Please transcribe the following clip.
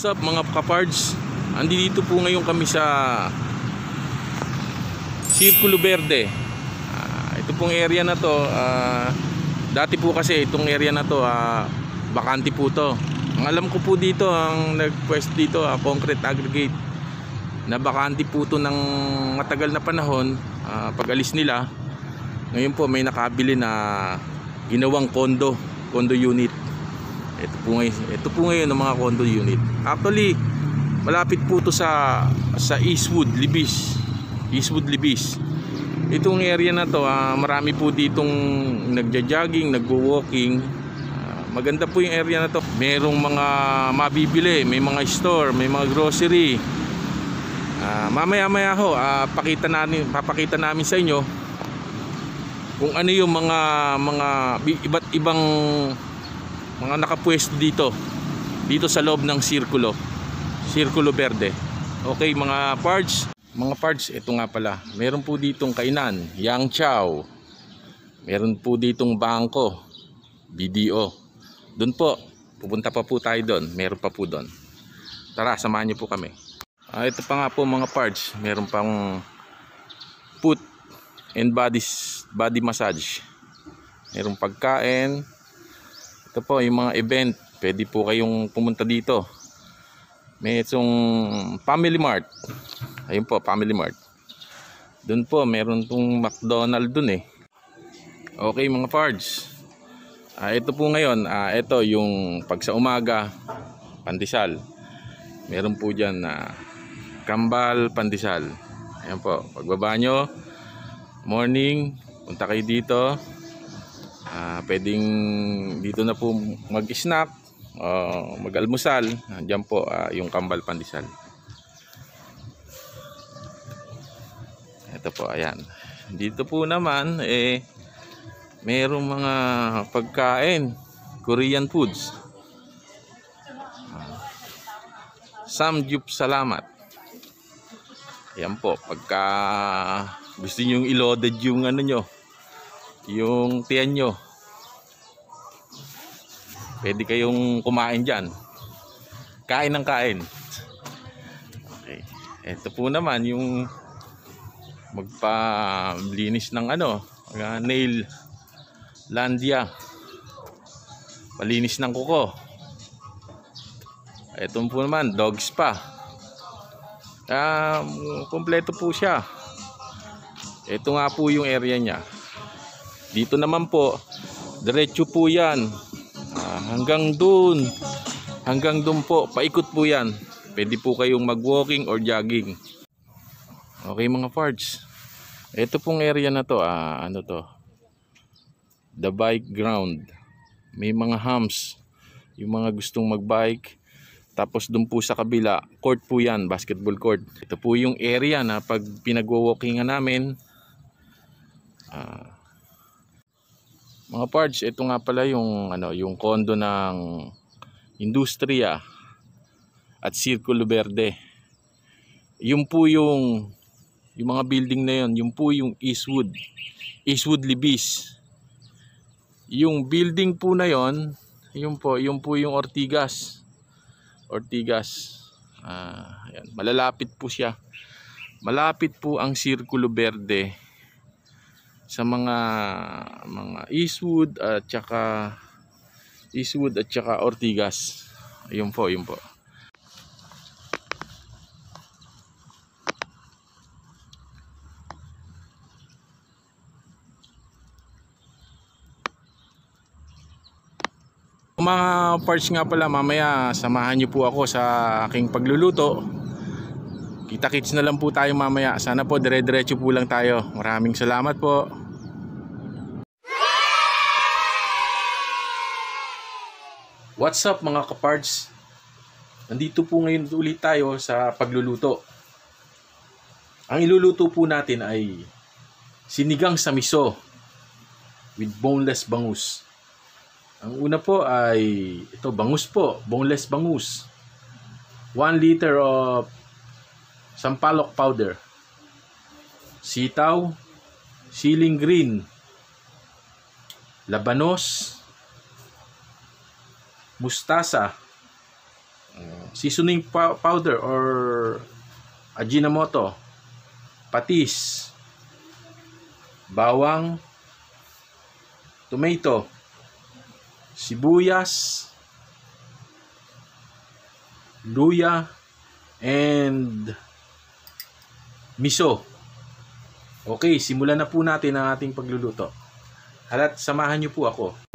What's up mga kapards? Andito po ngayon kami sa Círculo Verde. Ito pong area na to, dati po kasi itong area na to, bakante po to. Ang alam ko po dito, ang nagpwesto dito, concrete aggregate, na bakante po to ng matagal na panahon. Pag alis nila, ngayon po may nakabili na ginawang condo unit. Ito po ngayon ng mga condo unit. Actually, malapit po to sa Eastwood, Libis. Itong area na to, marami po ditong nagja-jogging, nagwo-walking. Maganda po yung area na to. Merong mga mabibili, may mga store, may mga grocery. Mamaya-maya ho, papakita namin sa inyo kung ano yung mga iba't ibang mga nakapwesto dito sa loob ng Círculo Verde. Okay mga parts, ito nga pala, meron po ditong kainan, Yang Chow, meron po ditong bangko, BDO. Doon po, pupunta pa po tayo doon, meron pa po doon. Tara, samahan niyo po kami. Ito pa nga po mga parts, meron pang foot and body massage, merong pagkain. Ito po yung mga event, pwede po kayong pumunta dito. May itong Family Mart. Ayun po, Family Mart. Doon po, meron tong McDonald's dun eh. Okay mga pards. Ito po ngayon, ito yung pag sa umaga, pandesal. Meron po dyan kambal, pandesal. Ayan po, pagbaba nyo, morning, punta kayo dito. Pwedeng dito na po mag-snack, mag-almusal. Diyan po yung kambal pandesal. Ito po, ayan. Dito po naman merong mga pagkain, Korean foods. Samgyup salamat. Ayan po, pagka gusto niyo i-loaded yung ano nyo, yung tiyan nyo, pwede kayong kumain dyan. Kain ng kain. Okay. Ito po naman yung magpalinis ng nail landia, palinis ng kuko. Ito po naman dog spa. Kompleto po siya. Ito nga po yung area niya. Dito naman po, diretso po yan. Hanggang doon po, paikot po yan. Pwede po kayong mag-walking or jogging. Okay mga parts. Ito pong area na to, the bike ground. May mga humps, yung mga gustong mag-bike. Tapos doon po sa kabila, court po yan, basketball court. Ito po yung area na pag pinag-walkingan namin. Mga parts, ito nga pala yung condo ng Industriya at Círculo Verde. Yung po yung mga building na yun po yung Eastwood Libis. Yung building po na yun po yung Ortigas. Ayan, malalapit po siya. Malapit po ang Círculo Verde sa mga Eastwood at saka Ortigas. Ayun po. Mga parts nga pala, mamaya samahan niyo po ako sa aking pagluluto. Kita-kits na lang po tayo mamaya. Sana po dire-diretso po lang tayo. Maraming salamat po. What's up mga kapards? Nandito po ngayon ulit tayo sa pagluluto. Ang iluluto po natin ay sinigang sa miso with boneless bangus. Ang una po ay ito, bangus po, boneless bangus. 1 liter of sampalok powder, sitaw, siling green, labanos, mustasa, seasoning powder or Ajinomoto, patis, bawang, tomato, sibuyas, luya, and miso. Okay, simulan na po natin ang ating pagluluto. Hala't samahan niyo po ako.